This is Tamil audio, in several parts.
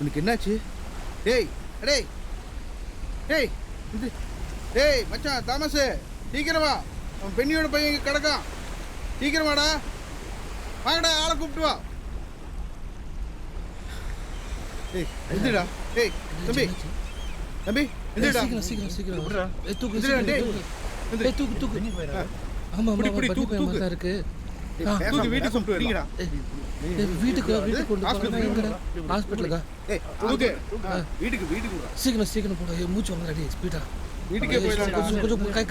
உனக்கு என்னாச்சு? டேய் டேய் டேய் டேய் மச்சான் தாமஸ், சீக்கிரம் வா. அவன் பெண்ணியோட பையன் இங்கே கிடக்கான். சீக்கிரம் வாடா, வாங்கடா, ஆளை கூப்பிட்டு வா. டேய் எந்திரடா. டேய் தம்பி தம்பி எந்திரடா. சீக்கிரம் சீக்கிரம் சீக்கிரம் விடுடா. தூக்கு எந்திரடா. டேய் டேய் தூக்கு தூக்கு. ஆமா ஆமா தூக்கு தூக்கு தான் இருக்கு. தூக்கு வீட்டுக்கு கூப்பிட்டு வரீங்கடா. வீட்டுக்கு கொண்டு போறேன். ஹாஸ்பிடலுக்கா? ஏய் தூக்கு வீட்டுக்கு வீட்டுக்கு வா. சீக்கிரம் சீக்கிரம் போடா. மூச்சு வாங்க ரெடி ஸ்பீடா. வீட்டுக்கே போயிடலாம். கொஞ்சம் கை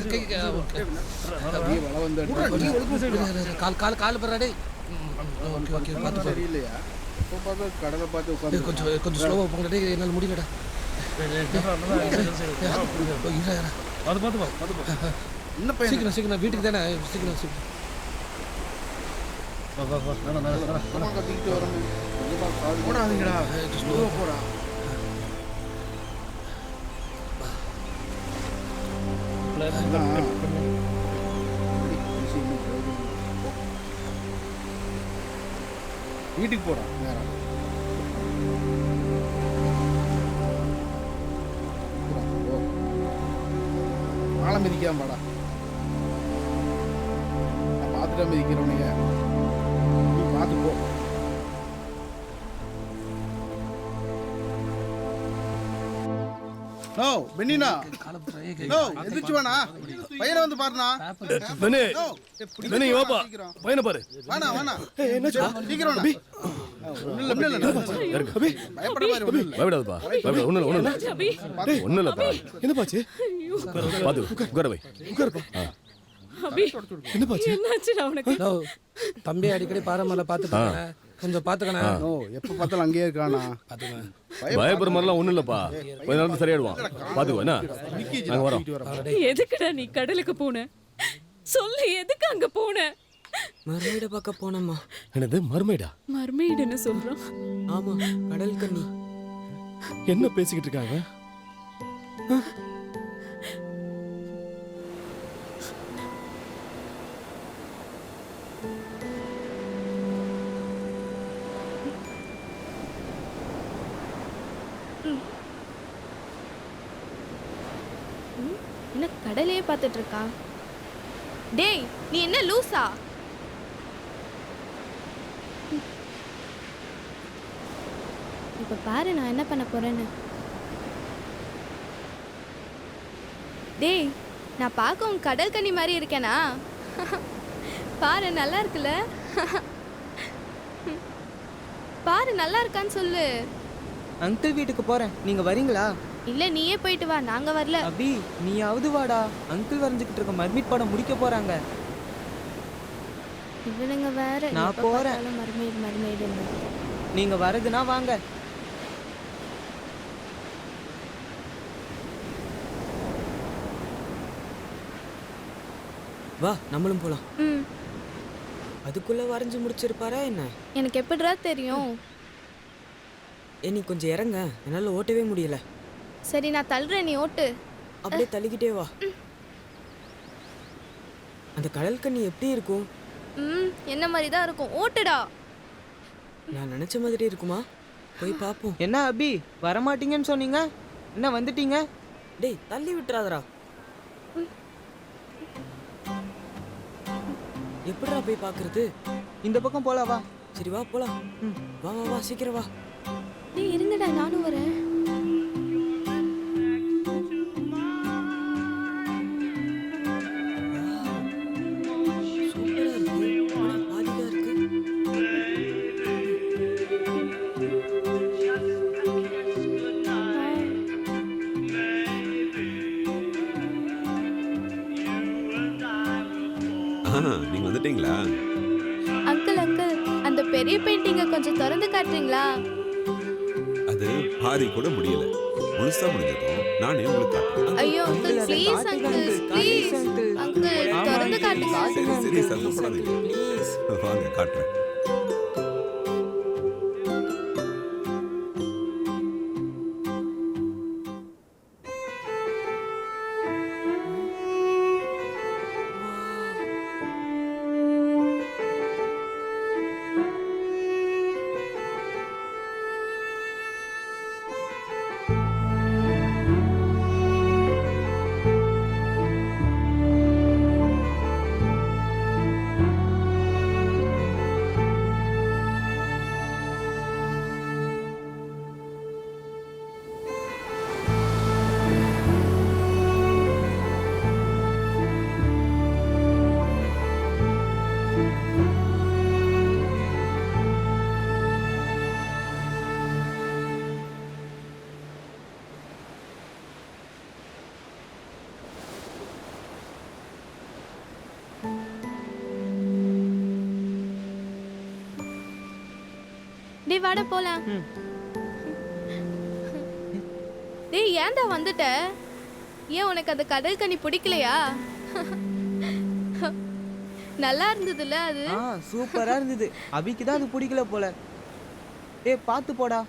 அப்படியே வள வந்தா கால் கால் கால் பரடா. டேய் ஓகே ஓகே பாத்து சரியில்லையா? எப்போ பார்த்தா கடலை பார்த்து உட்காந்து கொஞ்சம் ஸ்லோவாக போங்க. டேய் என்னால் முடியலடா. அது பார்த்துப்பா என்ன பையன் சீக்கிரம் வீட்டுக்கு தானே. சீக்கிரம் கத்திக்கிட்டு வரணும். போடாதீங்கடா, ஸ்லோவாக போடா. வீட்டுக்கு போடா நேரம். ஆளை மிதிக்காம பாடா. நான் பார்த்துட்டா மிதிக்கிறவனைய நீ பார்த்து போ. நோ பெண்ணினா, நோ எந்திரிச்சு வாண்ணா. பையனை வந்து பாருண்ணா. பெண்ணே நோ, பெண்ணே வாப்பா, பையனை பாரு. வாண்ணா சீக்கிரம் வாண்ணா. ஒண்ணும் இல்ல பயப்பட மாதிரி ஒண்ணும் இல்ல. பயப்படாதப்பா, பயப்பட ஒண்ணும் இல்லப்பா. என்னப்பாச்சு? பாத்து உட்கார வை. உட்காருப்பா. என்னப்பாச்சு? தம்பி அடிக்கடி பாரமலை பார்த்துட்டு கொஞ்சம் பார்த்துக்கணும். நோ எப்ப பார்த்தாலும் அங்கேயே இருக்கானா. பயப்படுற மாதிரிலாம் ஒண்ணும் இல்லப்பா. கொஞ்ச நேரத்துல சரியாயிடுவான். பாத்துக்கோ என்ன. நாங்க வரோம். எதுக்குடா நீ கடலுக்கு போன? சொல்லு, எதுக்கு அங்க போன? மர்மைட பார்க்க போனம்மா. என்னது மர்மைடா? மர்மெய்டுன்னு சொல்றான். ஆமா, கடல் கன்னி. என்ன பேசிக்கிட்டு இருக்காங்க? என்ன கடலையே பார்த்துட்டு இருக்கா? டேய் நீ என்ன லூசா? இப்ப பாரு நான் என்ன பண்ண போறேன்னு. டேய் நான் பார்க்க உன் கடல் கன்னி மாதிரி இருக்கேனா? பாரு நல்லா இருக்குல்ல? பாரு நல்லா இருக்கான்னு சொல்லு. அங்கிள் வீட்டுக்கு போறேன், நீங்க வரீங்களா? இல்ல நீயே போயிட்டு வா, நாங்க வரல. அபி நீயாவது வாடா. அங்கிள் வரைஞ்சுக்கிட்டு இருக்க மர்மீட் படம் முடிக்க போறாங்க. இவனுங்க வேற நான் போறேன். மர்மைடு நீங்க வரதுன்னா வாங்க. வா நம்மளும் போலாம். அதுக்குள்ள வரைஞ்சு முடிச்சிருப்பாரா என்ன? எனக்கு எப்படிடா தெரியும்? நீ கொஞ்சம் இறங்க, என்னால ஓட்டவே முடியல. சரி நான் தள்ளுறேன், நீ ஓட்டு. அப்படியே தள்ளிக்கிட்டே வா. அந்த கடல் கன்னி எப்படி இருக்கும்? என்ன மாதிரி தான் இருக்கும், ஓட்டுடா. நான் நினைச்ச மாதிரி இருக்குமா? போய் பாப்போம். என்ன அபி வரமாட்டீங்கன்னு சொன்னீங்க, என்ன வந்துட்டீங்க? டேய் தள்ளி விட்டுறாதடா. எப்படிடா போய் பாக்குறது? இந்த பக்கம் போலாம் வா. சரி வா போலாம். வா வா வா சீக்கிரம் வா. டேய் இருங்கடா, நானும் வரேன். நீங்க வந்துட்டீங்களா? அங்கிள் அந்த பெரிய பெயிண்டிங்கை கொஞ்சம் திறந்து காட்டுறீங்களா? அது பாதி கூட முடியல, முழுசா முடிஞ்சதும் நானே உங்களுக்கு காட்டுறேன். ஐயோ uncle please, uncle please, uncle திறந்து காட்டுங்க. சரி சரி சத்தப்படாதீங்க, வாங்க காட்டுறேன். வாடா போலாம். ம். டேய் ஏன்டா வந்துட்ட? ஏன் உனக்கு அந்த கடல் கனி பிடிக்கலையா? நல்லா இருந்ததுல அது. சூப்பரா இருந்தது. அபிக்கு தான் அது பிடிக்கல போல. ஏய் பார்த்து போடா.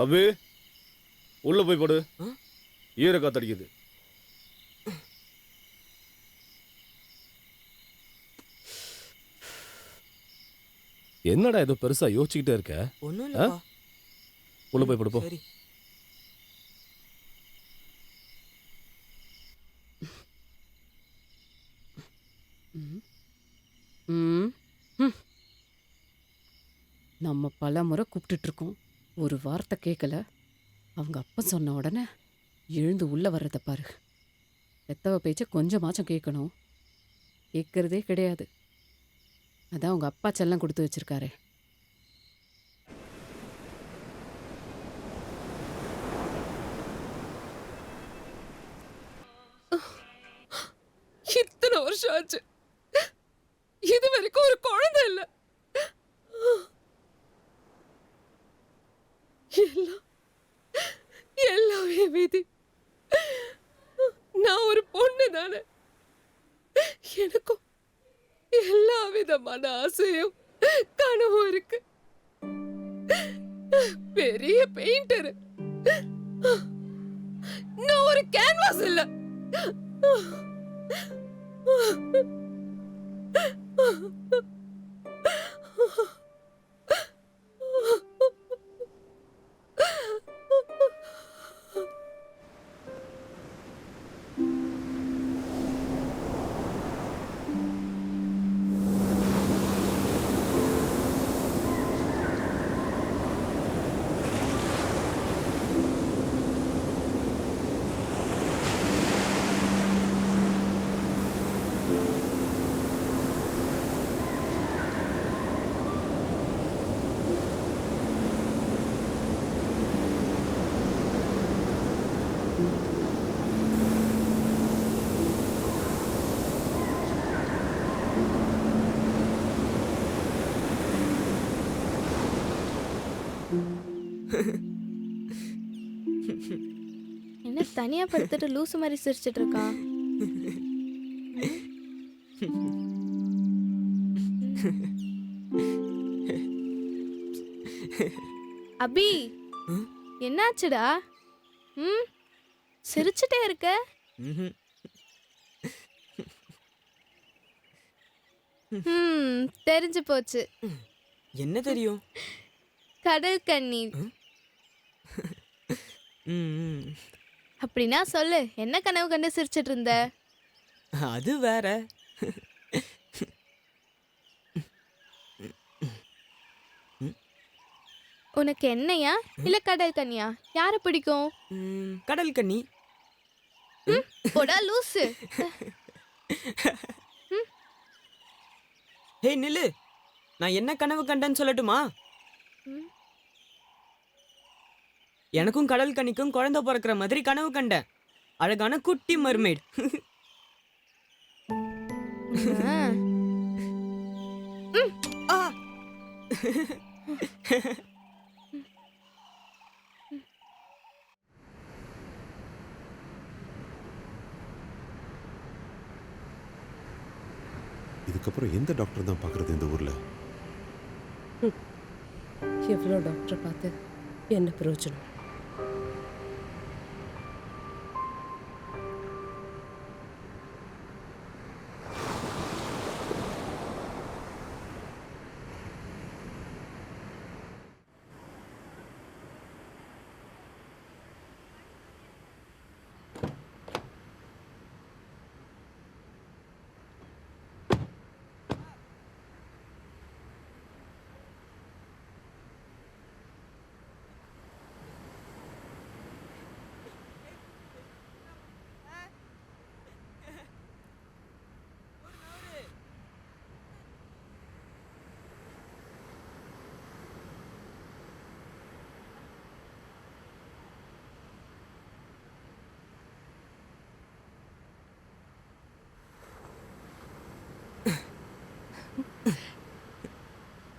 அபி உள்ள போய் படு. ஈர காத்தடிக்குது. என்னடா ஏதோ பெருசா யோசிச்சுக்கிட்டே இருக்க? ஒண்ணும் இல்ல. உள்ள போய் படுப்போ. சரி. நம்ம பல முறை கூப்பிட்டுட்டு இருக்கோம், ஒரு வார்த்தை கேட்கல. அவங்க அப்பா சொன்ன உடனே எழுந்து உள்ள வர்றத பாரு. பெத்தவ பேச்ச கொஞ்சமாச்சும் கேட்கணும், கேட்கறதே கிடையாது. அதான் அவங்க அப்பா செல்லம் கொடுத்து வச்சிருக்காரே. இத்தனை வருஷம் ஆச்சு, இது வரைக்கும் ஒரு குழந்தை இல்ல. எல்லாமே விதி. நான் ஒரு பொண்ணு தானே, எனக்கும் எல்லா விதமான ஆசையும் கனவும் இருக்கு. பெரிய பெயிண்டர், நான் ஒரு கேன்வாஸ் இல்ல. என்ன தனியா படுத்துட்டு லூசு மாதிரி சிரிச்சிட்டு இருக்கான்? அபி என்னாச்சுடா? சிரிச்சுட்டே இருக்க. தெரிஞ்சு போச்சு. என்ன தெரியும்? கடல் கன்னி. அப்படின்னா சொல்லு, என்ன கனவு கண்டு சிரிச்சிட்டு இருந்த? அது வேற. உனக்கு என்னையா இல்ல கடல் கன்னியா யார பிடிக்கும்? கடல் கன்னி. போடா லூசு. ஹே நில்லு, நான் என்ன கனவு கண்டேன்னு சொல்லட்டுமா? எனக்கும் கடல் கன்னிக்கும் குழந்தை பிறக்கிற மாதிரி கனவு கண்டேன். அழகான குட்டி மர்மெய்ட். இதுக்கப்புறம் எந்த டாக்டர் தான் பார்க்கறது இந்த ஊர்ல? எவ்வளோ டாக்டரை பார்த்து என்ன பிரயோஜனம்?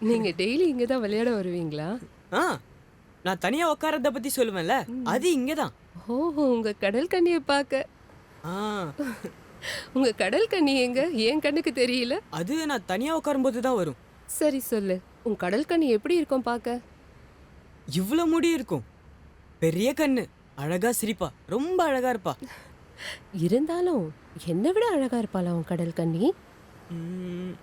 நீங்க டெய்லி இங்க தான் விளையாட வருவீங்களா? ஆ நான் தனியா உட்காரத பத்தி சொல்லுவேன்ல, அது இங்க தான். ஓஹோ, உங்க கடல் கண்ணியை பார்க்க. ஆ உங்க கடல் கண்ணி எங்க? என் கண்ணுக்கு தெரியல. அது நான் தனியா உட்காரும்போது தான் வரும். சரி சொல்லு, உன் கடல் கண்ணி எப்படி இருக்கும் பார்க்க? இவ்வளவு முடி இருக்கும், பெரிய கண்ணு, அழகா சிரிப்பா, ரொம்ப அழகா இருப்பா. இருந்தாலும் என்னை விட அழகா இருப்பாளா உன் கடல் கண்ணி? ம்.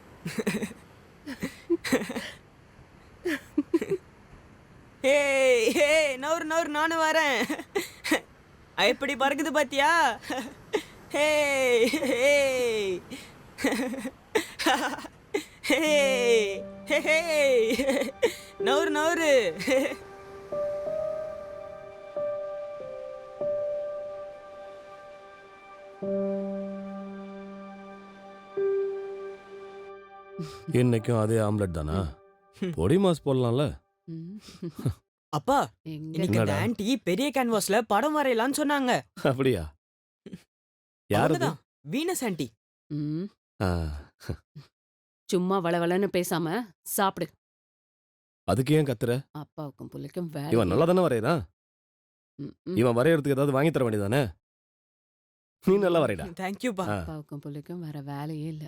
ஏய் ஏய் நவுறு நவுறு, நானும் வரேன். எப்படி பறக்குது பாத்தியா? ஹேய் ஹேய் ஹேய் ஹேய் நவுறு நவுறு. இன்னைக்கும் அதே ஆம்லெட் தானா? பொடி மாஸ் போடலாம்ல. ம். அப்பா, எங்க இன்னைக்கு அந்த என்னடா? ஆன்ட்டி பெரிய கேன்வாஸ்ல படம் வரையலாம்னு சொன்னாங்க. அப்படியா? யார் அது? அவங்கதான், வீனஸ் ஆன்ட்டி. ம். ஆ, சும்மா வளவளன்னு பேசாம சாப்பிடு. அதுக்கு ஏன் கத்துற? அப்பாவுக்கும் புள்ளைக்கும் இவன் வேலை. நல்லா தானே வரையறான். இவன் வரையறதுக்கு ஏதாவது வாங்கி தர வேண்டியதானே? நீ நல்லா வரைடா. தேங்க்யூப்பா. ஆ. அப்பாவுக்கும் புள்ளைக்கும் வேற வேலையே இல்ல.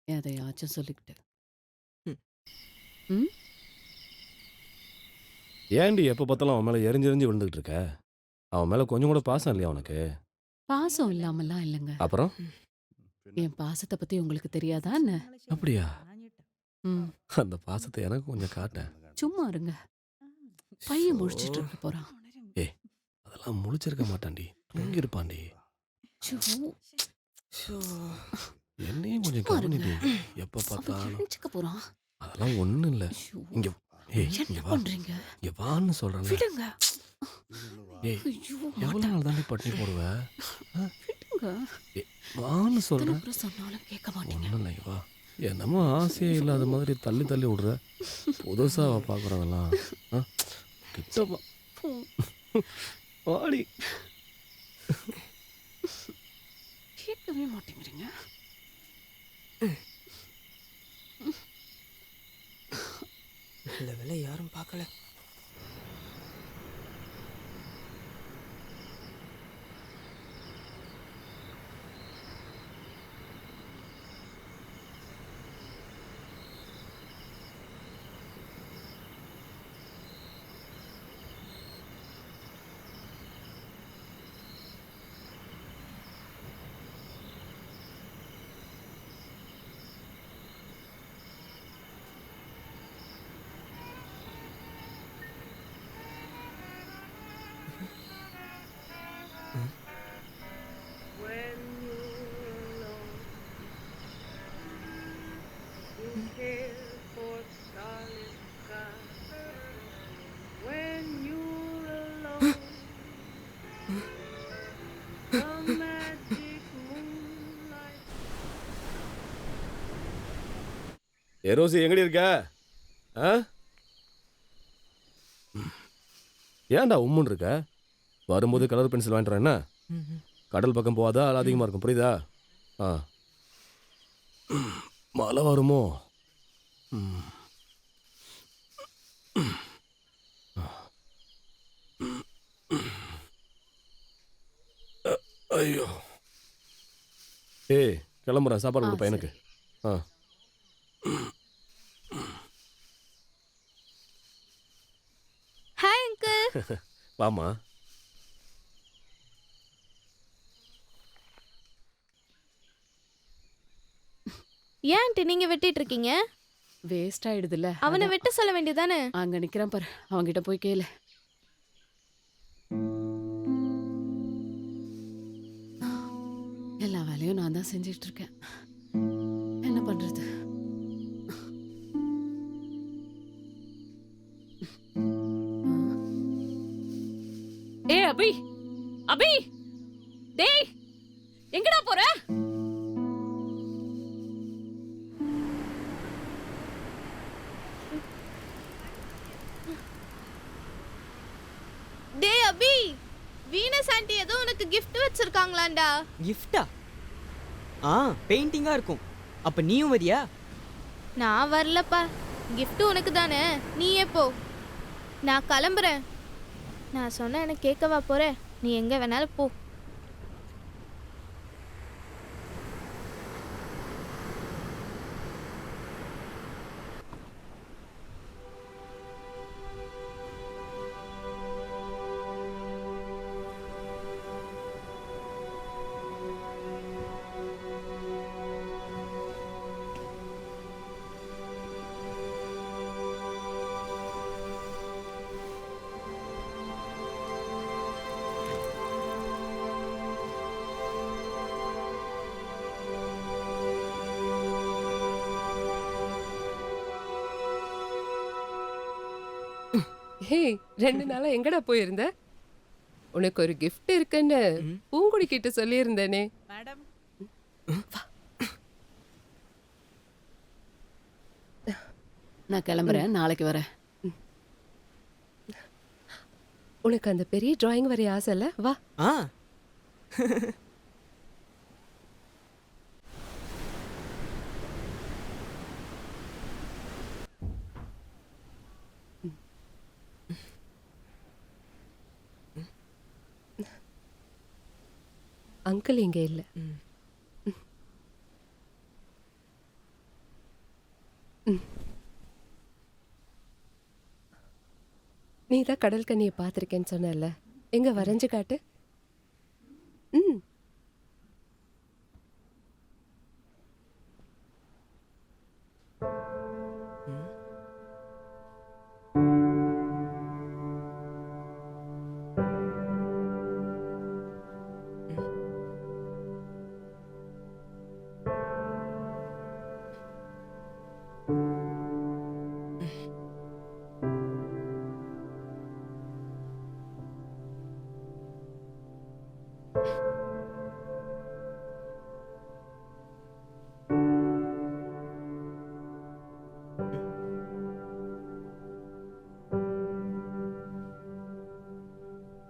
எதையாச்சும் சொல்லிக்கிட்டு. ம். ஏன்டி எப்ப பார்த்தாலும் அவன் மேல எரிஞ்சு விழுந்துகிட்டு இருக்க? அவன் மேல கொஞ்சம் கூட பாசம் இல்லையா உனக்கு? பாசம் இல்லாமலாம் இல்லைங்க. அப்புறம் என் பாசத்தை பத்தி உங்களுக்கு தெரியாதா என்ன? அப்படியா? ம். அந்த பாசத்தை எனக்கு கொஞ்சம் காட்டேன். சும்மா இருங்க. பையன் முழிச்சிட்டு இருக்க போறான். அதெல்லாம் முழிச்சிருக்க மாட்டான்டி, தூங்கி இருப்பான்டி. ச்சோ, என்னையும் கொஞ்சம் சும்மா இருங்க. கவனிடி. எப்ப அவன் பார்த்தாலும் எழுந்துக்க போறான். அதெல்லாம் ஒண்ணும் இல்ல. ஐயோ, இங்க இங்க என்ன வா. பண்றீங்க? இங்க வான்னு சொல்றேன். விடுங்க. ஏய், ஐயோ, எவ்வளவு நாள் தாண்டி பட்டினி போடுவ? விடுங்க. வான்னு சொல்றேன். எத்தனை முறை சொன்னாலும் கேட்க மாட்டீங்க. ஒண்ணும் இல்லை வா. என்னமோ ஆசையே இல்லாத மாதிரி தள்ளி தள்ளி விடுற. புதுசா பாக்குறதெல்லாம் கிட்ட வா. வாடி. கேட்கவே மாட்டேங்கிறீங்க. நல்ல வேளை யாரும் பார்க்கல. ரோசி எங்கடி இருக்க? ஆ? ஏன்டா உம்முன்னு இருக்க? வரும்போது கலர் பென்சில் வாங்கிட்டு வரேன். என்ன கடல் பக்கம் போகாதா, அது அதிகமாக இருக்கும், புரியுதா? ஆ, மழை வருமோ? ஐயோ, ஏய் கிளம்புறேன், சாப்பாடு கொடு பையனுக்கு. ஆ, ஹாய் அங்கிள். வாமா. ஏன் ஆண்டி நீங்க வெட்டிட்டு இருக்கீங்க? வேஸ்ட் ஆயிடுதுல்ல. அவனை வெட்ட சொல்ல வேண்டியதானே? அங்க நிக்கிறான் பாரு, அவன்கிட்ட போய் கேளு. எல்லா வேலையும் நான் தான் செஞ்சிட்டு இருக்கேன். என்ன பண்றது? ஏ அபி, அபி, டேய், எங்கடா போற? டேய் அபி, வீனஸ் ஆண்டி ஏதோ உனக்கு gift வச்சிருக்காங்களாண்டா. கிஃப்டா? பெயிண்டிங்கா இருக்கும். அப்ப நீயும் வரியா? நான் வரலப்பா. gift உனக்கு தானே, நீயே போ. நான் கிளம்புறேன். நான் சொன்ன எனக்கு கேட்கவா போற? நீ எங்க வேணாலும் போ. ஹே 2 நாளா எங்கடா போயிருந்த? உனக்கு ஒரு gift இருக்குன்னு பூங்குடி கிட்ட சொல்லியிருந்தேனே. மேடம் நான் கிளம்புறேன், நாளைக்கு வரேன். உனக்கு அந்த பெரிய டிராயிங் வரைய ஆசை இல்ல? வா. ஆ அங்கிள் இங்க இல்ல. நீ தான் கடல் கண்ணியை பார்த்திருக்கேன்னு சொன்னல, எங்க வரைஞ்சு காட்டு. ம்.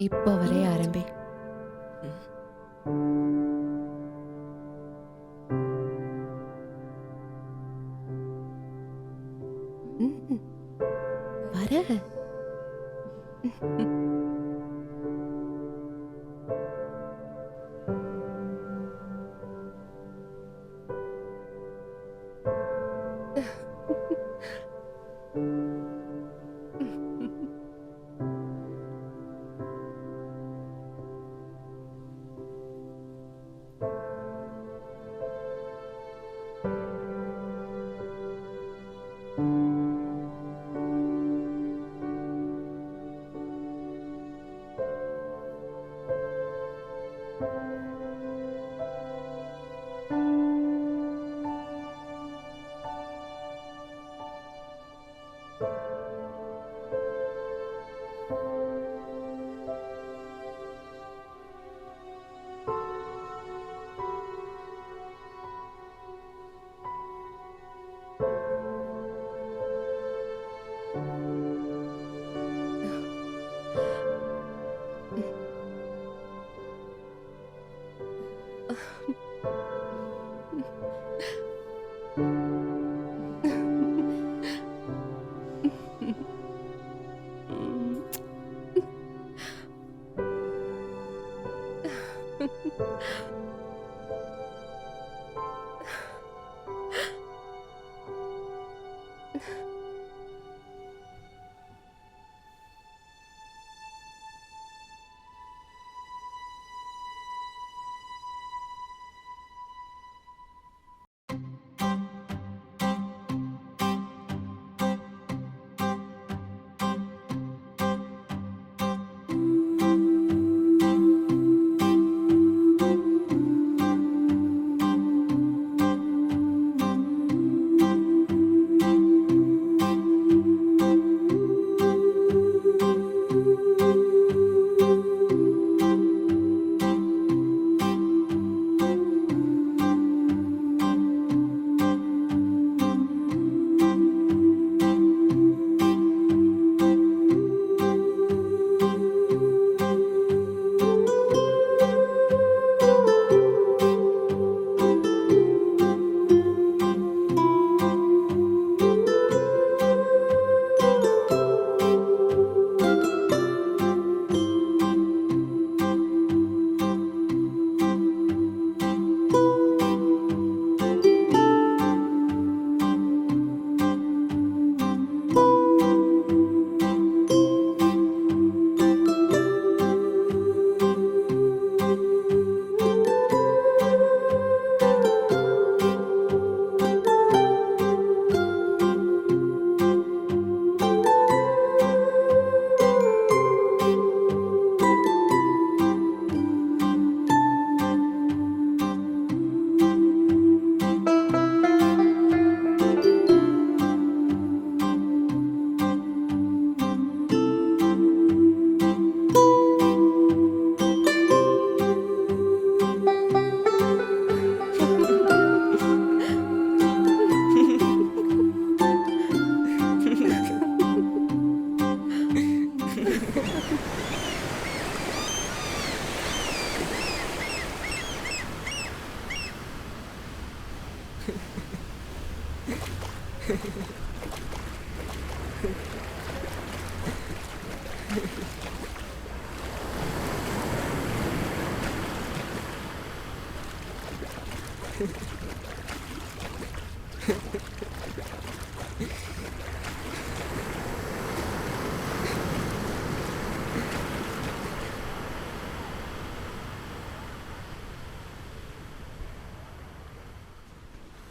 இப்போ வரைய ஆரம்பி. வர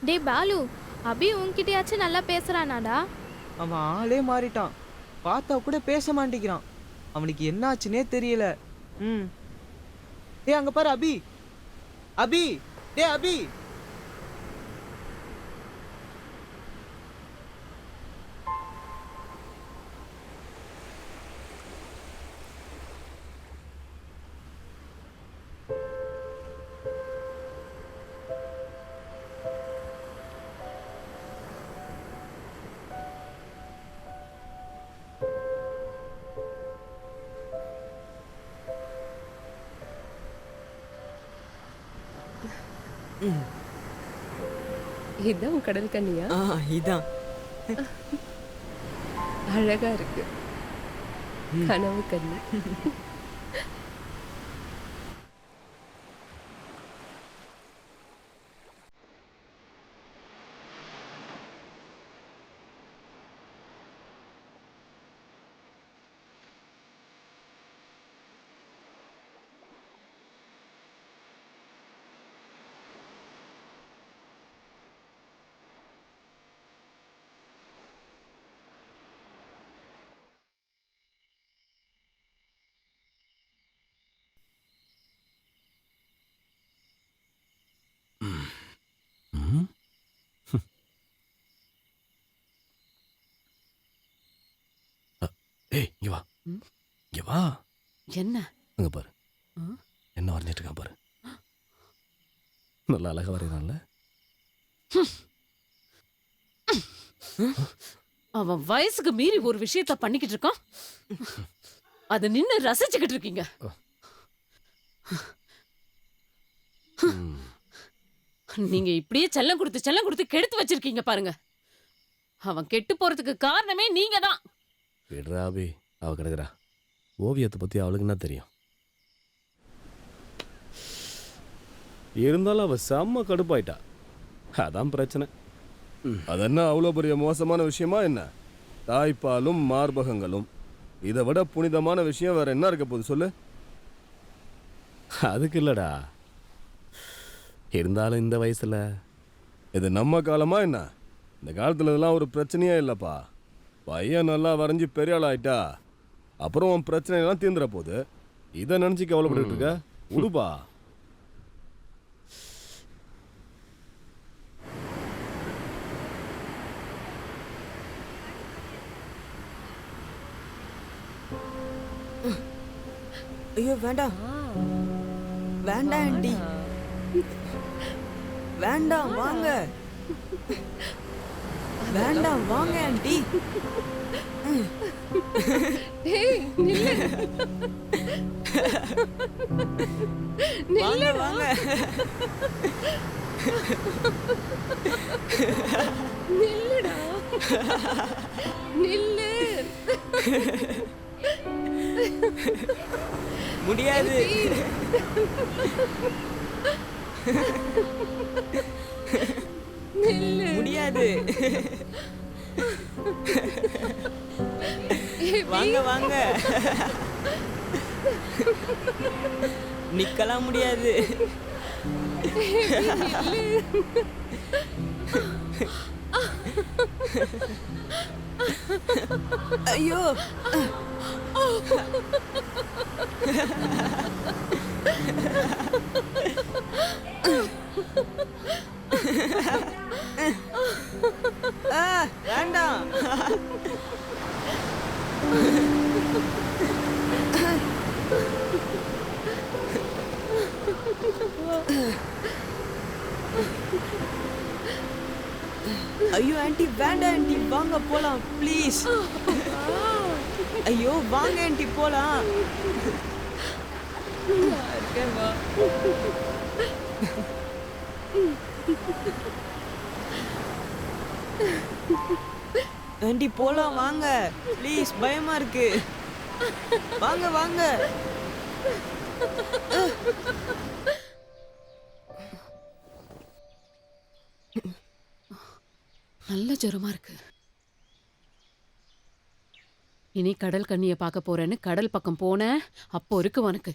டேய் பாலு, அபி உன்கிட்டயாச்சும் நல்லா பேசுறானாடா? அவன் ஆளே மாறிட்டான். பார்த்தா கூட பேச மாட்டேங்கிறான். அவனுக்கு என்ன ஆச்சுன்னே தெரியல. டேய் அங்க பாரு அபி. அபி, டேய் அபி. இதான் உன் கடல் கண்ணியா? இதான். அழகா இருக்கு. கனவு கண்ணி. ஏய் இங்க வா. இங்க வா. என்ன? அங்க பாரு. என்ன வரைஞ்சிட்டு இருக்கான் பாரு. நல்லா அழகா வரையறான்ல. அவன் வயசுக்கு மீறி ஒரு விஷயத்த பண்ணிக்கிட்டு இருக்கான். அத நின்னு ரசிச்சுக்கிட்டு இருக்கீங்க. நீங்க இப்படியே செல்லம் கொடுத்து கெடுத்து வச்சிருக்கீங்க பாருங்க. அவன் கெட்டு போறதுக்கு காரணமே நீங்க தான். விடுறாபி, அவ கிடக்குறா. ஓவியத்தை பத்தி அவளுக்கு என்ன தெரியும்? இருந்தாலும் அவ செம்ம கடுப்பாயிட்டா. அதான் பிரச்சனை. அது என்ன அவ்வளோ பெரிய மோசமான விஷயமா என்ன? தாய்ப்பாலும் மார்பகங்களும் இதை விட புனிதமான விஷயம் வேற என்ன இருக்க போகுது சொல்லு? அதுக்கு இல்லடா. இருந்தாலும் இந்த வயசுல இது நம்ம காலமா என்ன? இந்த காலத்துல இதெல்லாம் ஒரு பிரச்சனையே இல்லப்பா. பையன் நல்லா வரைஞ்சி பெரிய ஆள் ஆயிட்டா அப்புறம் உன் பிரச்சனை எல்லாம் தீர்ந்துட போகுது. இதை நினைச்சு கவலைப்பட்டு இருக்க? உடுப்பா. ஐயோ வேண்டாம் வேண்டாம் ஆண்டி, வேண்டாம் வாங்க, வேண்டாம் வாங்க ஆண்டி. வாங்க வாங்க. நில்லுடா. நில்லு. முடியாது. முடியாது. வாங்க வாங்க. நிக்கலாம் முடியாது. ஐயோ வேண்டாம். ஐயோ ஆண்டி வேண்டாம் ஆண்டி, வாங்க போலாம் ப்ளீஸ். ஐயோ வாங்க ஆண்டி போலாம். ஆண்டி போலாம் வாங்க ப்ளீஸ், பயமா இருக்கு. வாங்க வாங்க. நல்ல ஜுரமா இருக்கு. இனி கடல் கண்ணிய பார்க்க போறேன்னு கடல் பக்கம் போன அப்போ இருக்கு உனக்கு.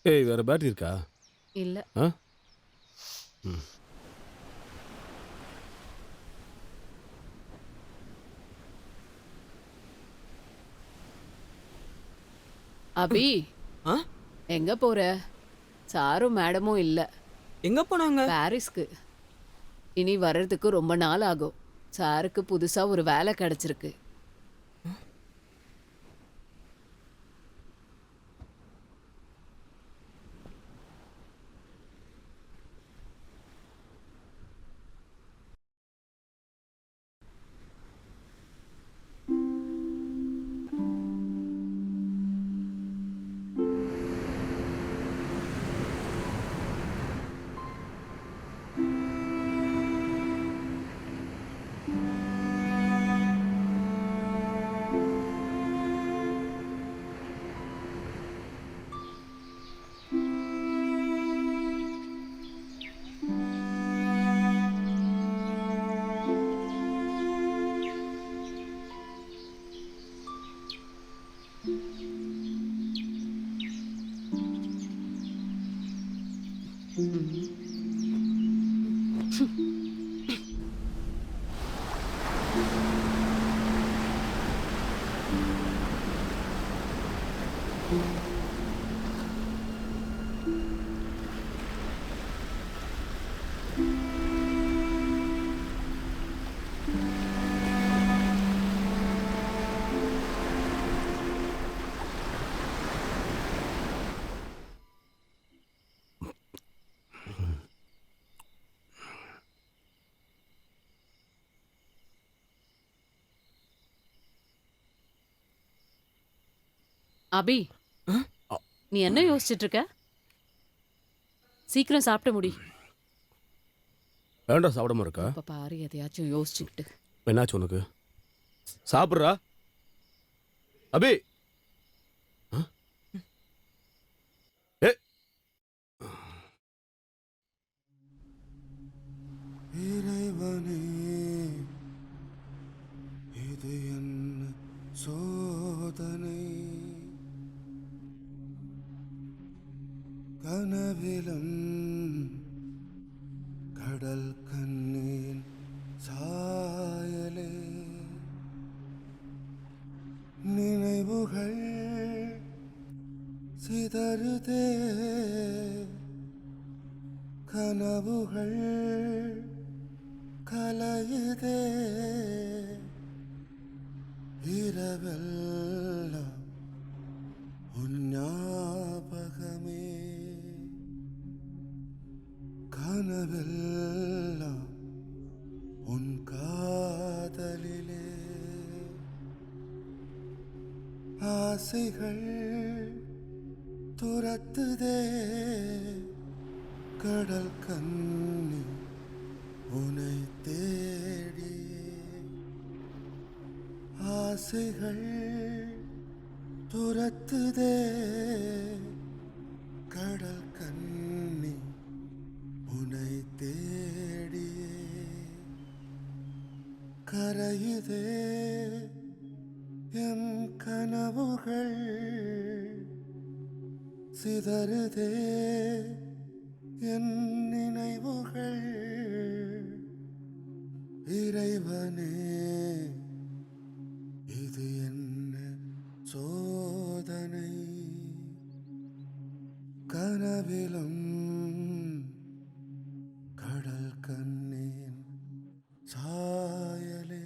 ஏய், வேற பேட்டரி இருக்கா? இல்ல. ஆ? அபி, ஆ? எங்க போற? சாரும் மேடமும் இல்ல, எங்க போனாங்க? பாரிஸ்க்கு. இனி வர்றதுக்கு ரொம்ப நாள் ஆகும். சாருக்கு புதுசா ஒரு வேலை கிடைச்சிருக்கு. அபி, நீ என்ன யோசிச்சுட்டு இருக்க? சீக்கிரம் சாப்பிட முடி. ஏன்டா சாப்பிடாம இருக்கா? இப்ப பாரு எதையாச்சும் யோசிச்சுக்கிட்டு. என்னாச்சு உனக்கு? சாப்பிட்றா அபி. ஆ? ஏ, இறைவனே, இது என்ன சோதனை? கனவிலும் கடல் கண்ணீர் சாயலே, நினைவுகள் சிதறுதே, கனவுகள் கலையுதே, இரவெல்லாம் உன் ஞாபகமே, கனவெல்லாம் உன் காதலிலே, ஆசைகள் துரத்துதே, கடல் கண்ணி உனை தேடி, ஆசைகள் துரத்துதே, கடல் கண்ணி உனை தேடி, கரையுதே என் கனவுகள், சிதறுதே என் நினைவுகள், இறைவனே இது என்ன சோதனை கனவிலும் கடல் கண்ணேன் சாயலே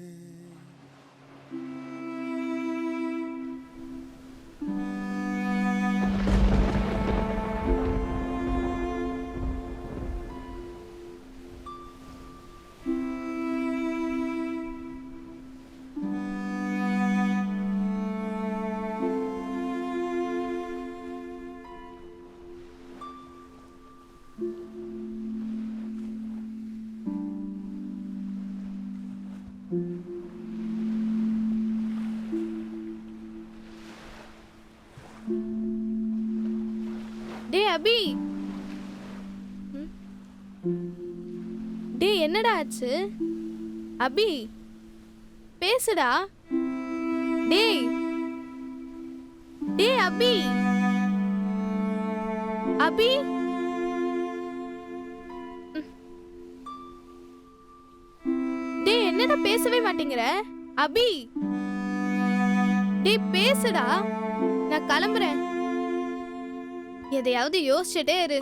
டேய் அபி. டேய் என்னடா ஆச்சு? அபி பேசுடா. டேய் டேய் அபி. அபி டேய் என்னடா பேசவே மாட்டேங்கிற? அபி டேய் பேசுடா. நான் கிளம்புறேன். எதையாவது யோசிச்சுட்டே இரு.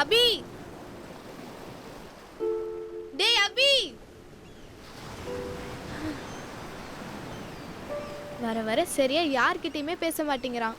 அபி டேய் அபி. வர வர சரியா யார்கிட்டயுமே பேச மாட்டேங்கிறான்.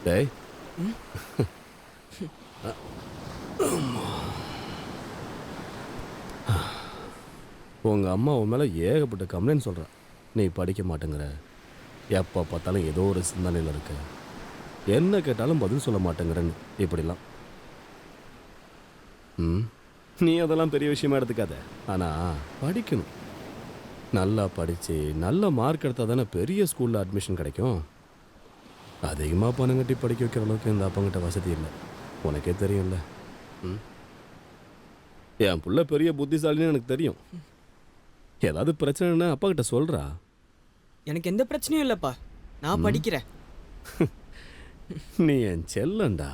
டேய் உங்க அம்மா உன் மேலே ஏகப்பட்ட கம்ப்ளைண்ட் சொல்கிறேன். நீ படிக்க மாட்டேங்கிற, எப்போ பார்த்தாலும் ஏதோ ஒரு சிந்தனையில் இருக்க, என்ன கேட்டாலும் பதில் சொல்ல மாட்டேங்கிறன்னு இப்படிலாம். நீ அதெல்லாம் பெரிய விஷயமா எடுத்துக்காத. ஆனால் படிக்கணும். நல்லா படித்து நல்ல மார்க் எடுத்தால் தானே பெரிய ஸ்கூலில் அட்மிஷன் கிடைக்கும். அதிகமாக பணம் கட்டி படிக்க வைக்கிற அளவுக்கு இந்த அப்பங்கிட்ட வசதி இல்லை, உனக்கே தெரியும்ல. என் புள்ள பெரிய புத்திசாலின்னு எனக்கு தெரியும். ஏதாவது பிரச்சனைன்னா அப்பா கிட்ட சொல்றா. எனக்கு எந்த பிரச்சனையும் இல்லைப்பா, நான் படிக்கிறேன். நீ என் செல்லண்டா.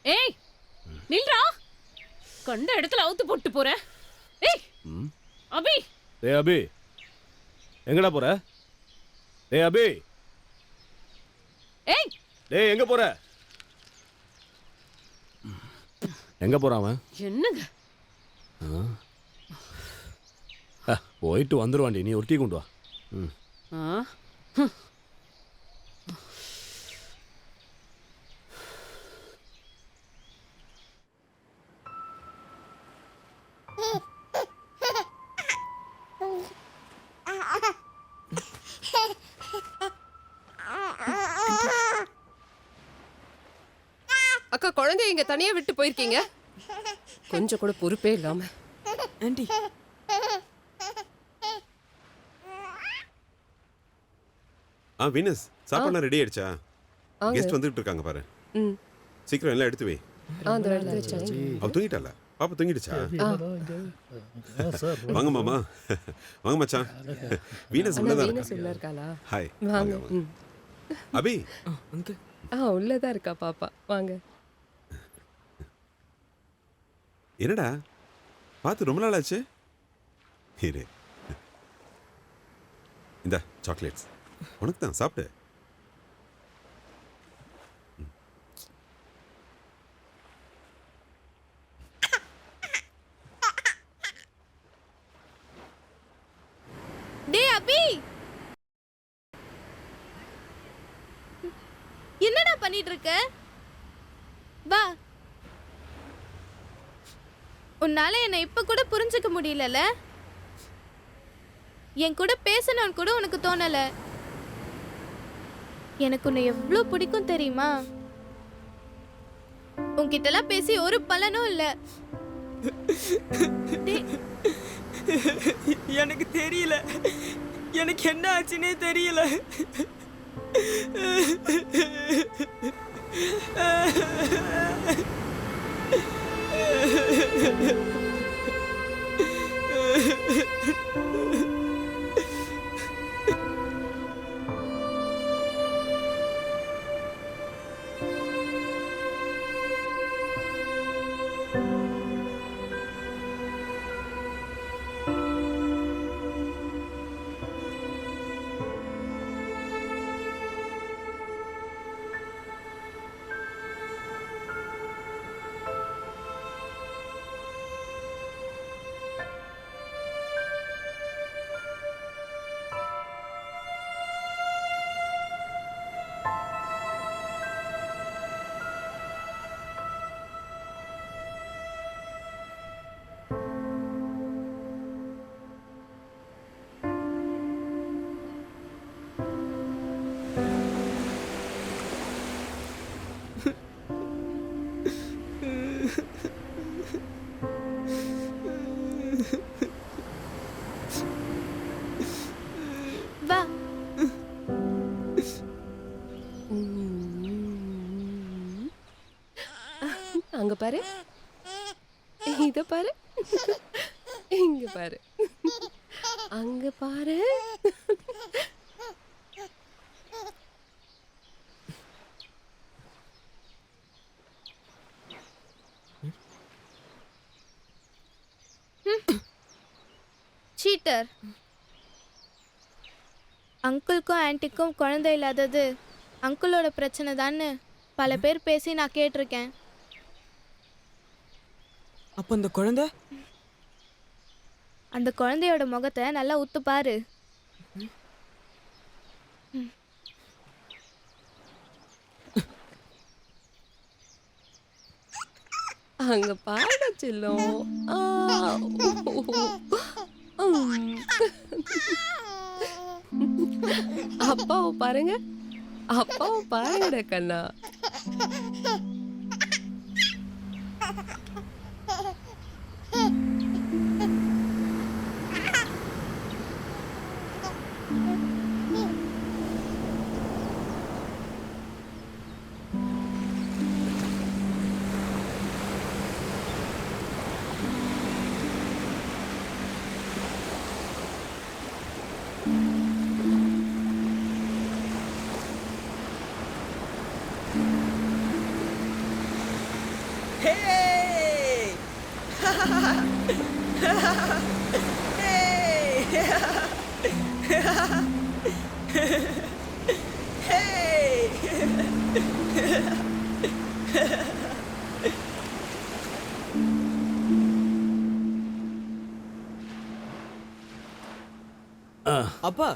ஏய் நில்றா, கண்ட இடத்துல அவுத்து போட்டு போற. ஏய் அபி. டேய் அபி, எங்கடா போற? டேய் அபி. ஏய் டேய் எங்க போற? எங்க போறான் அவன்? என்னங்க போயிட்டு வந்துருவாண்டி, நீ ஒரு டீ கொண்டு வா. ஆ அக்கா, குழந்தைய இங்க தனியா விட்டு போயிருக்கீங்க, கொஞ்சம் கூட பொறுப்பே இல்லாம. ஆண்டி வீனஸ், சாப்பாடு ரெடி ஆயிடுச்சா? ஆங்க. கெஸ்ட் வந்துட்டு இருக்காங்க பாரு. ம். சீக்கிரம் எல்லாம் எடுத்து வை. அந்த எடுத்து வச்சாச்சு. அவ தூங்கிட்டாளா? பாப்பா தூங்கிடுச்சா? வாங்க மாமா. வாங்க மச்சான். வீனஸ் உள்ளதா இருக்கா? வீனஸ் உள்ள இருக்காளா? ஹாய். வாங்க. வாங்க. அபி. அங்கிள். உள்ளதா இருக்கா பாப்பா, வாங்க. என்னடா பார்த்து ரொம்ப நாள் ஆச்சு. இரு, இந்த சாக்லேட்ஸ் உனக்கு தான், சாப்பிடு. டேய் அபி, என்னடா பண்ணிட்டு இருக்க? வா. உன்னால என்னை இப்ப கூட புரிஞ்சுக்க முடியலல. என் கூட பேசணும்னு கூட உனக்கு தோணல. எனக்கு உன்னை எவ்வளவு பிடிக்கும் தெரியுமா? உன்கிட்ட எல்லாம் பேசி ஒரு பலனும் இல்ல. எனக்கு தெரியல, எனக்கு என்ன ஆச்சுன்னே தெரியல. வா. அங்க பாரு, இத பாரு, இங்க பாரு, அங்க பாரு. சீட்டர். அங்கிளுக்கும் ஆன்ட்டிக்கும் குழந்தை இல்லாதது அங்கிளோட பிரச்சனை தான்னு பல பேர் பேசி நான் கேட்டிருக்கேன். அப்ப அந்த குழந்தை? அந்த குழந்தையோட முகத்தை நல்லா உத்து பாரு. அங்க பாருங்க செல்லம். அப்பாவை பாருங்க, அப்பாவை பாருங்கடா கண்ணா. அப்பா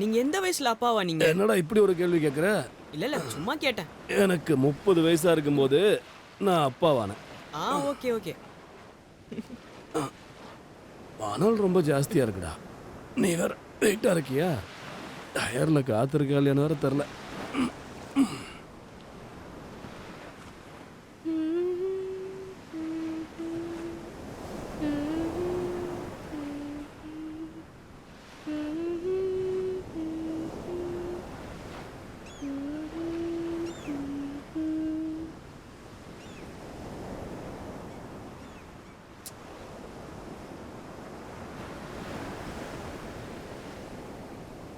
நீங்க எந்த வயசுல அப்பாவா நீங்க? என்னடா இப்படி ஒரு கேள்வி கேட்குற? இல்ல சும்மா கேட்டேன். எனக்கு 30 வயசா இருக்கும்போது நான் அப்பாவானேன். Okay okay. மணல் ரொம்ப ஜாஸ்தியா இருக்குடா. நீ வேற வெயிட்டா இருக்கியா? டயர்ல காத்திருக்கா இல்லையான்னு வேற தெரில.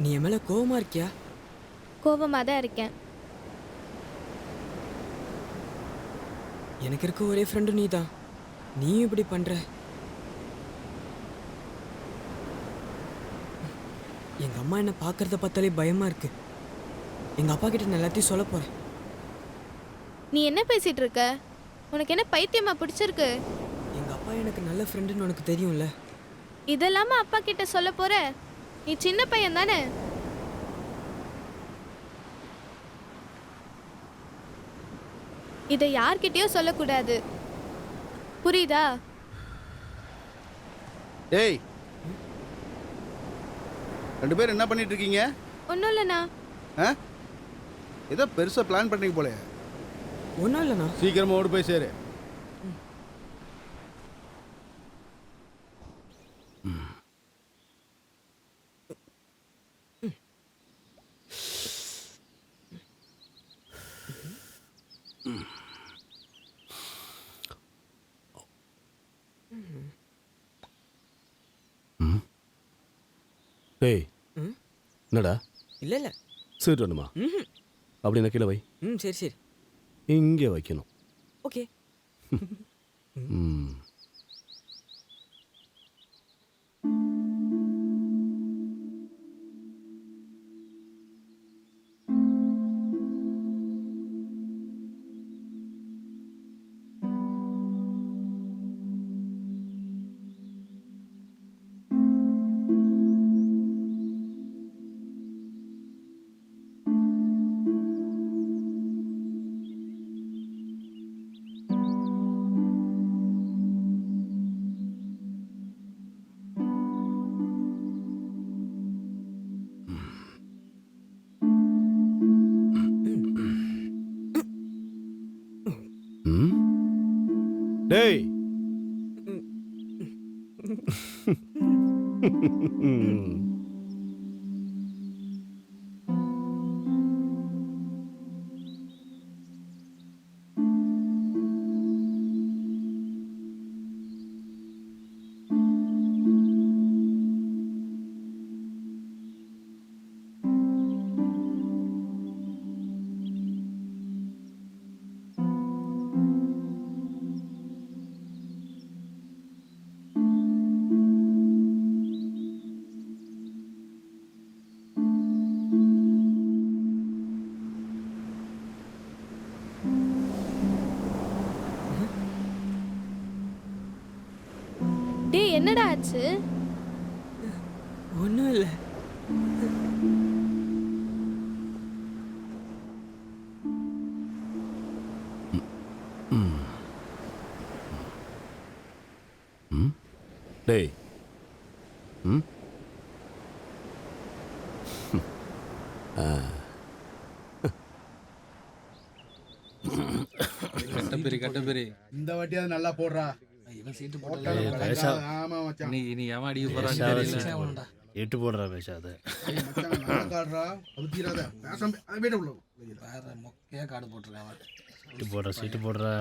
நீ என் மேல கோவமா இருக்கியா? கோவமாக தான் இருக்கேன். எனக்கு இருக்க ஒரே ஃப்ரெண்டு நீ தான். நீயும் இப்படி பண்ற. எங்க அம்மா என்ன பார்க்கறத பார்த்தாலே பயமா இருக்கு. எங்க அப்பா கிட்ட நான் எல்லாத்தையும் சொல்ல போறேன். நீ என்ன பேசிட்டு இருக்க? உனக்கு என்ன பைத்தியமா பிடிச்சிருக்கு? எங்க அப்பா எனக்கு நல்ல ஃப்ரெண்டுன்னு உனக்கு தெரியும்ல. இதெல்லாம அப்பா கிட்ட சொல்ல போற? நீ சின்ன பையன் தானே. இதை யார்கிட்டயோ சொல்லக்கூடாது, புரியுதா? டேய், ரெண்டு பேரும் என்ன பண்ணிட்டு இருக்கீங்க? ஒன்றும் இல்லைண்ணா. ஏதோ பெருசா பிளான் பண்ணீங்க போல. ஒன்றும் இல்லைண்ணா. சீக்கிரமா ஓடி போய் சேரு. டேய் என்னடா? இல்ல இல்ல. சீட் வேணுமா? அப்படின்னா கீழே வை. சரி சரி. இங்கே வைக்கணும். ஓகே. டேய் டேய், என்னடா ஆச்சு? ஒன்றும் இல்லை. டேய் கட்டப்பெரி இந்த வாட்டியாவது நல்லா போடுறா. இவன் சீட்டு ஆமா மச்சான். நீ ஏன் அடிக்க போறான்? எட்டு போடுறா பேசாத. மச்சான் நல்லா காடுறா. அவுத்திராத. பேசாம வீட்டு உள்ள. வேற மொக்கையா கார்டு போட்டுருக்கான். சீட்டு போடுறா சீட்டு போடுறா.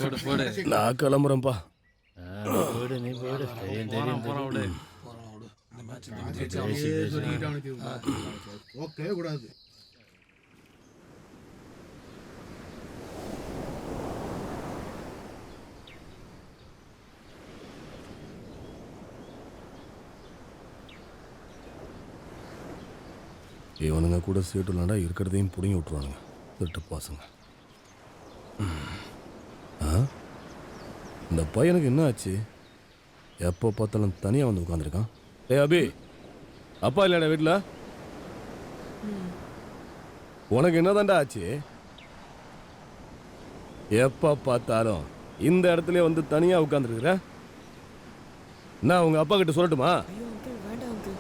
போடு போடு. நான் கிளம்புறேன்ப்பா. போடு நீ போடு. தெரியும் தெரியும் போறான் விடு. ஓகே கூடாது. இவனுங்க கூட சீட்டு இல்லைண்டா இருக்கிறதையும் பிடிங்கி விட்ருவானுங்க திருட்டு பாசங்க. இந்த பையனுக்கு என்ன ஆச்சு? எப்போ பார்த்தாலும் தனியாக வந்து உட்காந்துருக்கான். ஏய் அபி, அப்பா இல்லையாடா வீட்டில்? உனக்கு என்னதான்டா ஆச்சு? எப்ப பார்த்தாலும் இந்த இடத்துல வந்து தனியா உட்காந்துருக்குற. நான் உங்க அப்பா கிட்ட சொல்லட்டுமா? ஐயோ அங்கிள் வேண்டாம் அங்கிள்.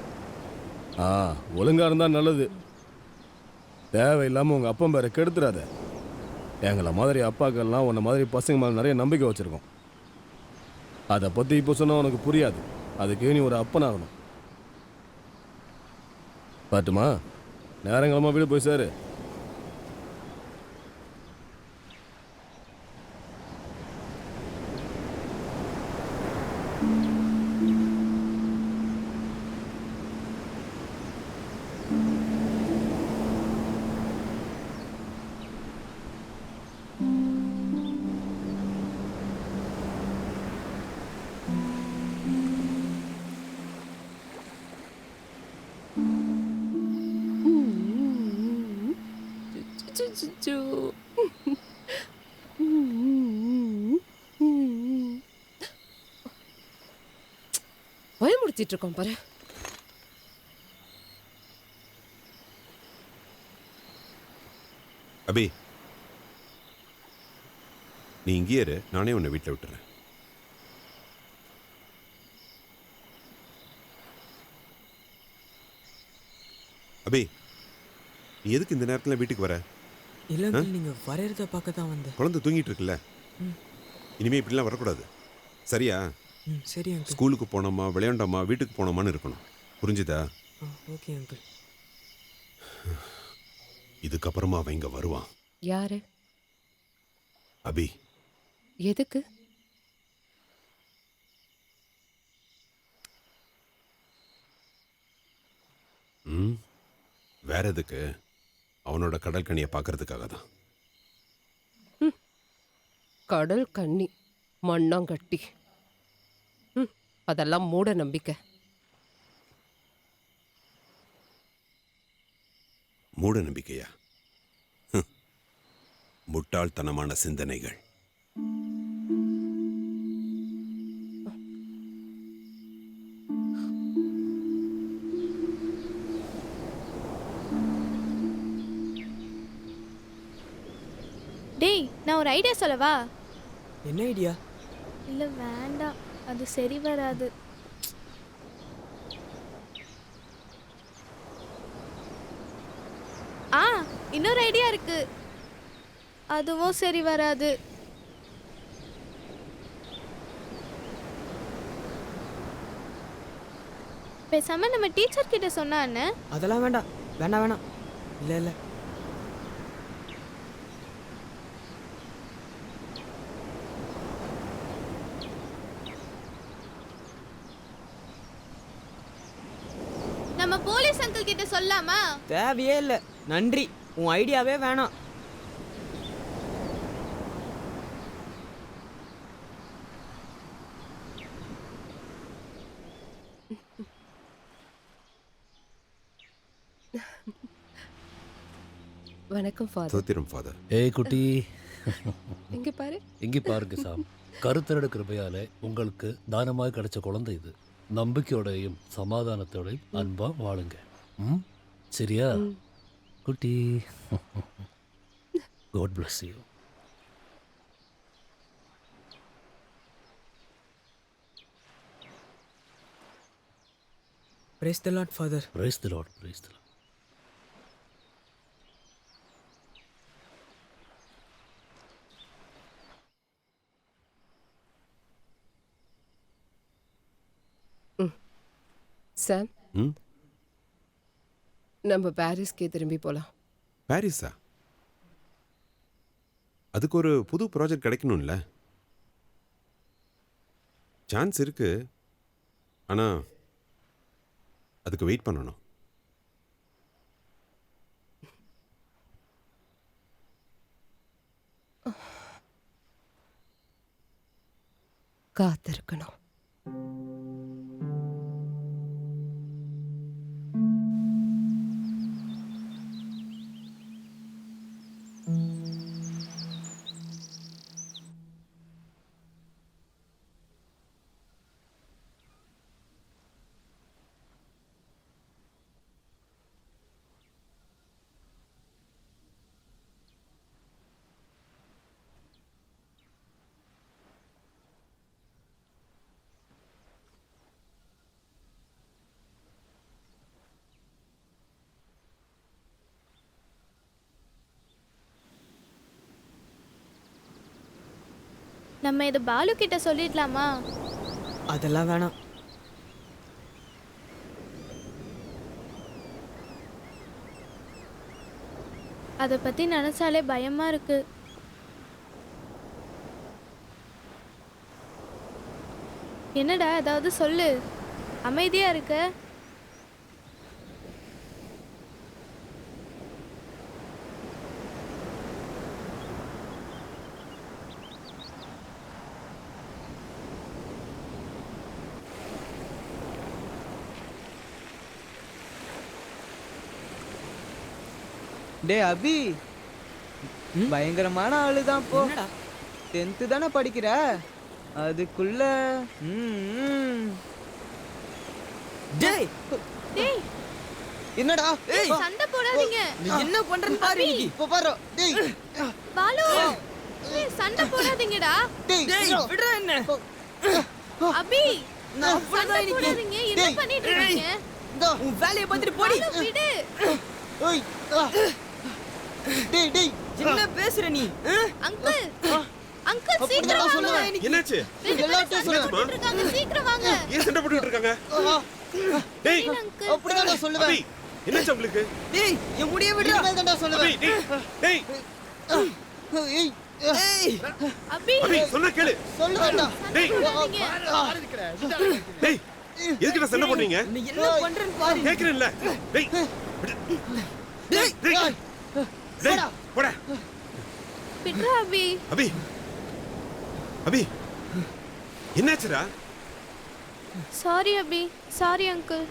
ஒழுங்கா இருந்தா நல்லது. தேவையில்லாம உங்க அப்பன் பேரை கெடுத்துறாத. எங்களை மாதிரி அப்பாக்கள்லாம் உன்னை மாதிரி பசங்க மேலே நிறைய நம்பிக்கை வச்சிருக்கோம். அதை பத்தி இப்போ சொன்னா உனக்கு புரியாது. அதுக்கு நீ ஒரு அப்பனாகணும். பாட்டுமா, நேரங்களமா வீடு போய் சாரு. அச்சச்சோ. பயமுறுத்திட்டு இருக்கோம் பாரு. அபி, நீ இங்கேயே இரு, நானே உன்னை வீட்டில் விட்டுறேன். அபி, நீ எதுக்கு இந்த நேரத்தில் வீட்டுக்கு வர? இல்ல அங்கிள், நீங்க வரையறத பார்க்க தான் வந்தேன். குழந்தை தூங்கிட்டு இருக்குல்ல, இனிமே இப்படிலாம் வரக்கூடாது. சரியா? சரி அங்கிள். ஸ்கூலுக்கு போனோமா, விளையாண்டோமா, வீட்டுக்கு போனோமான்னு இருக்கணும். புரிஞ்சுதா? Okay uncle. இதுக்கப்புறமா அவன் இங்க வருவான். யாரு? அபி, எதுக்கு? வேற எதுக்கு? அவனோட கடல் கனியை பார்க்கறதுக்காக தான். கடல் கண்ணி, மண்ணாங்கட்டி, அதெல்லாம் மூட நம்பிக்கை. மூட நம்பிக்கையா? முட்டாள்தனமான சிந்தனைகள். டேய், நான் ஒரு ஐடியா சொல்லவா? என்ன ஐடியா? இல்லை வேண்டாம், அது சரி வராது. இன்னொரு ஐடியா இருக்கு, அதுவும் சரி வராது. பேசாம நம்ம டீச்சர் கிட்ட சொன்னா என்ன? அதெல்லாம் வேண்டாம் வேண்டாம் வேணாம். இல்லை இல்லை, நம்ம போலீஸ் அங்கிள் கிட்ட சொல்லாமா? தேவையே இல்லை, நன்றி. உன் ஐடியாவே வேணாம். வணக்கம் ஃபாதர். சோத்திரம் ஃபாதர். ஏய் குட்டி, இங்க பாரு. இங்கே பாருங்க சாம். கருத்தரடு கிருபையால உங்களுக்கு தானமாக கிடைச்ச குழந்தை இது. நம்பிக்கையோடையும் சமாதானத்தோடையும் அன்பா வாழுங்க. சரியா குட்டி? God bless you. Praise the Lord, Father. Praise the Lord, praise the Lord. சாம், நம்ம பாரிஸ்க்கே திரும்பி போலாம். பாரிஸா? அதுக்கு ஒரு புது ப்ராஜெக்ட் கிடைக்கணும்ல? சான்ஸ் இருக்கு, ஆனா அதுக்கு வெயிட் பண்ணணும். காத்திருக்கணும். நம்ம இதை பாலு கிட்ட சொல்லிடலாமா? அதெல்லாம் வேணாம். அதை பத்தி நினைச்சாலே பயமா இருக்கு. என்னடா ஏதாவது சொல்லு, அமைதியா இருக்க. டே அபி, பயங்கரமான ஆளுதான் போ. 10th தானே படிக்கிற, அதுக்குள்ள டேய் டேய் என்னடா? சண்டை போடாதீங்க. நீ என்ன பண்றன்னு பாரு. இப்ப பாரு. டேய் பாலு, டேய் சண்டை போடாதீங்கடா. டேய் விடுற என்ன? அபி, நான் சண்டை போடாதீங்க. என்ன பண்ணிட்டு இருக்கீங்க? உன் வேலைய பார்த்துட்டு போடி. பாலு, விடு. ஓய் டேய் டேய் என்ன பேசுற நீ? அங்கிள், அங்கிள் சீக்கிரம் வாங்க. என்னாச்சு? எல்லாத்தையும் சொல்லிட்டு இருக்காங்க, சீக்கிரம் வாங்க. ஏன் சண்டை போட்டுட்டு இருக்காங்க? டேய் அங்கிள், அப்படிதான் நான் சொல்லுவேன். அபி, என்னாச்சு உங்களுக்கு? டேய் என் முடிய விடுற. நான் தான் சொல்லுவேன். அபி, டேய் ஏய் ஏய் அபி, அபி சொன்னா கேளு. சொல்லுவேன்டா. டேய் டேய் எதுக்கு சண்டை போடுறீங்க? நீ என்ன பண்றன்னு பாரு. கேக்குறேன்ல. டேய் டேய் டேய் டேய் போடா. விட்றா அபி. அபி அபி என்னாச்சுடா? சாரி அபி, சாரி அங்கிள்.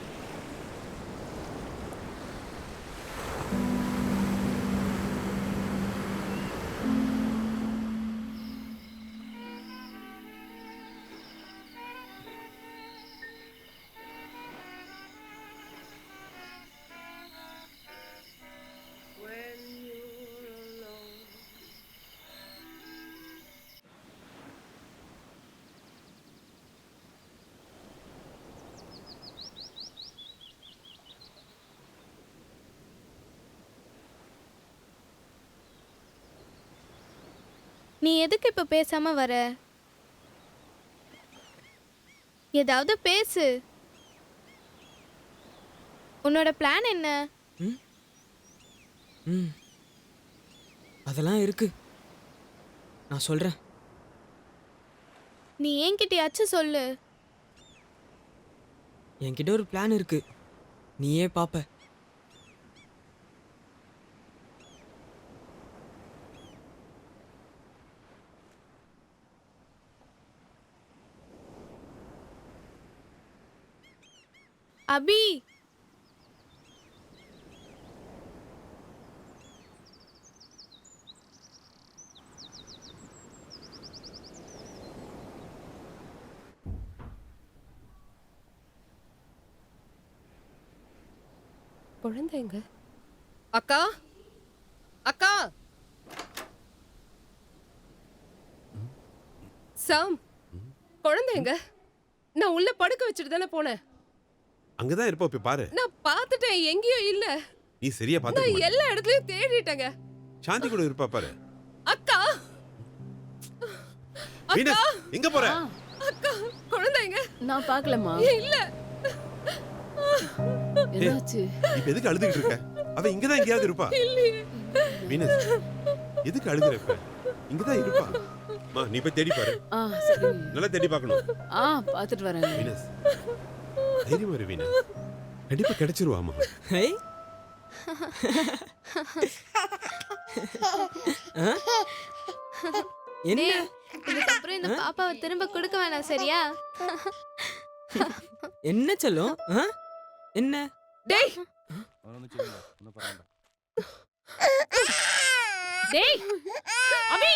நீ எதுக்கு இப்ப பேசாம வர? ஏதாவது பேசு. உன்னோட பிளான் என்ன? அதெல்லாம் இருக்கு, நான் சொல்றேன். நீ என்கிட்டயாச்சும் சொல்லு. என்கிட்ட ஒரு பிளான் இருக்கு, நீயே பாப்ப. அபி, குழந்தைங்க. அக்கா, அக்கா. சாம், குழந்தைங்க. நான் உள்ள படுக்க வச்சுட்டு தானே போனேன். அங்கதான் இருப்ப, போய் பாரு. நான் பார்த்துட்டேன், எங்கேயும் இல்ல. நீ சரியா பாத்து. நான் எல்லா இடத்துலயும் தேடிட்டேங்க. சாந்தி கூட இருப்பா பாரு. அக்கா, வீனஸ் எங்க போற? அக்கா, குழந்தைங்க. நான் பார்க்கலம்மா. இல்ல. என்னாச்சு? இப்ப எதுக்கு அழுதுகிட்டு இருக்க? அவ இங்கதான் எங்கயாவது இருப்பா. இல்லையே. வீனஸ் எதுக்கு அழுகுற? இப்ப இங்கதான் இருப்பா. மா, நீ போய் தேடி பாரு. சரி. நல்லா தேடி பார்க்கணும். பார்த்துட்டு வரேன். வீனஸ் தைரியமா இரு வீனஸ். கண்டிப்பா கிடைச்சிருவாமா. ஹேய் என்ன? இதுக்கப்புறம் இந்த பாப்பாவை திரும்ப கொடுக்க வேணாம், சரியா? என்ன சொல்லும்? என்ன? டேய் டேய் அபி,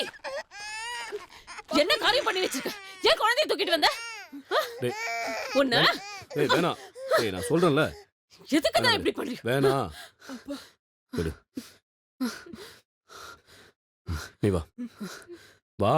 என்ன காரியம் பண்ணி வச்சிருக்க? ஏன் குழந்தையை தூக்கிட்டு வந்த? டேய் உன்ன டேய் வேணாம். டேய் நான் சொல்றேன்ல. எதுக்கு தான் இப்படி பண்றீங்க? வேணாம். விடு. நீ வா. வா.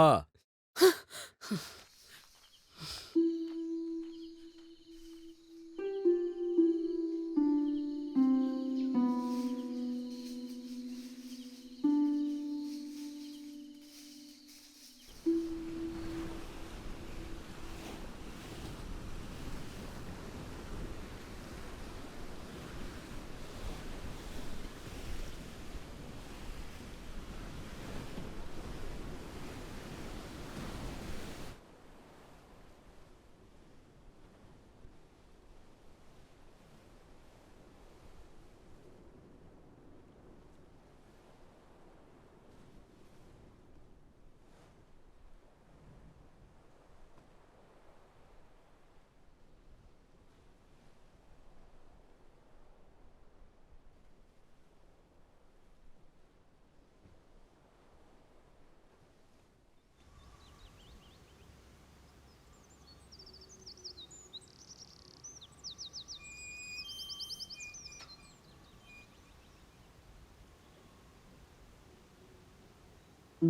அங்கிள்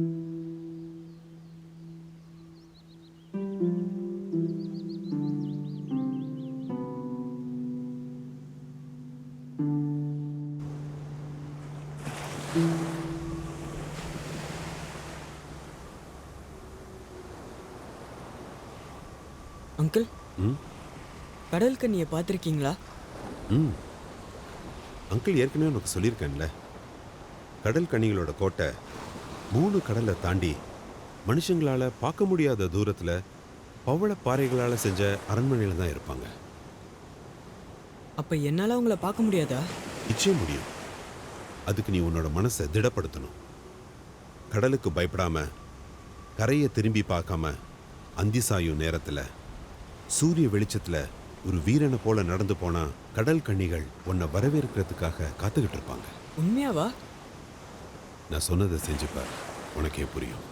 ம் கடல் கண்ணியை பார்த்துருக்கீங்களா? ம் அங்கிள் ஏற்கனவே உனக்கு சொல்லியிருக்கேன்ல, கடல் கன்னிகளோட கோட்டை 3 கடலை தாண்டி மனுஷங்களால் பார்க்க முடியாத தூரத்தில் பவள பாறைகளால் செஞ்ச அரண்மனையில் தான் இருப்பாங்க. அப்போ என்னால் அவங்கள பார்க்க முடியாதா? நிச்சயம் முடியும். அதுக்கு நீ உன்னோட மனசை திடப்படுத்தணும். கடலுக்கு பயப்படாம, கரையை திரும்பி பார்க்காம, அந்தி சாயும் நேரத்தில் சூரிய வெளிச்சத்தில் ஒரு வீரனை போல நடந்து போனா கடல் கன்னிகள் உன்னை வரவேற்கிறதுக்காக காத்துக்கிட்டு இருப்பாங்க. உண்மையாவா? நான் சொன்னதை செஞ்சுப்பார், உனக்கே புரியும்.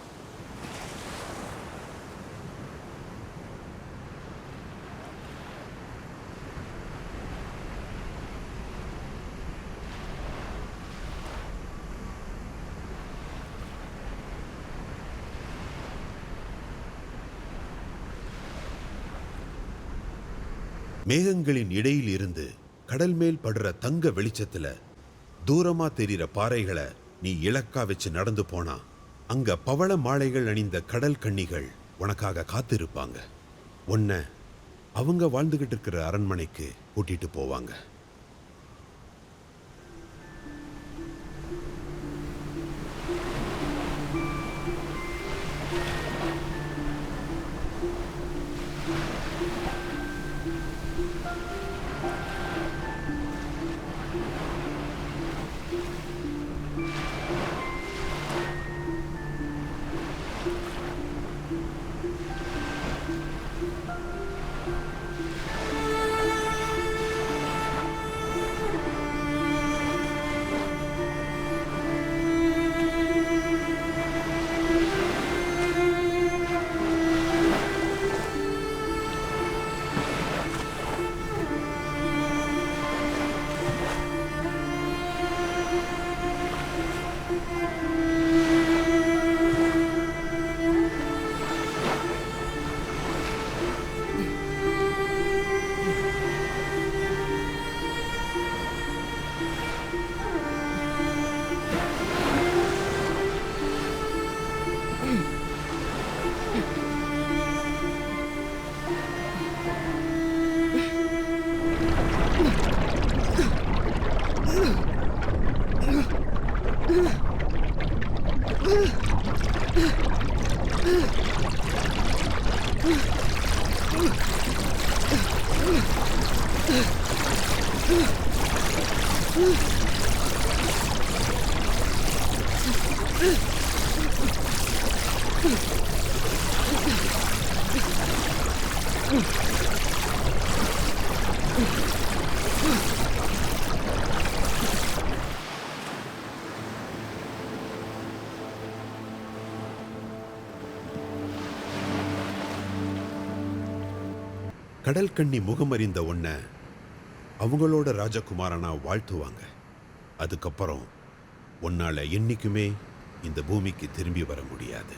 மேகங்களின் இடையில் இருந்து கடல் மேல் படுற தங்க வெளிச்சத்துல தூரமா தெரிகிற பாறைகளை நீ இலக்கா வச்சு நடந்து போனா அங்க பவள மாலைகள் அணிந்த கடல் கன்னிகள் உனக்காக காத்திருப்பாங்க. உன்னை அவங்க வாழ்ந்துகிட்டு இருக்கிற அரண்மனைக்கு கூட்டிட்டு போவாங்க. கடல் கன்னி முகமறிந்த உன்னை அவங்களோட ராஜகுமாரனா வாழ்த்துவாங்க. அதுக்கப்புறம் உன்னால என்னைக்குமே இந்த பூமிக்கு திரும்பி வர முடியாது.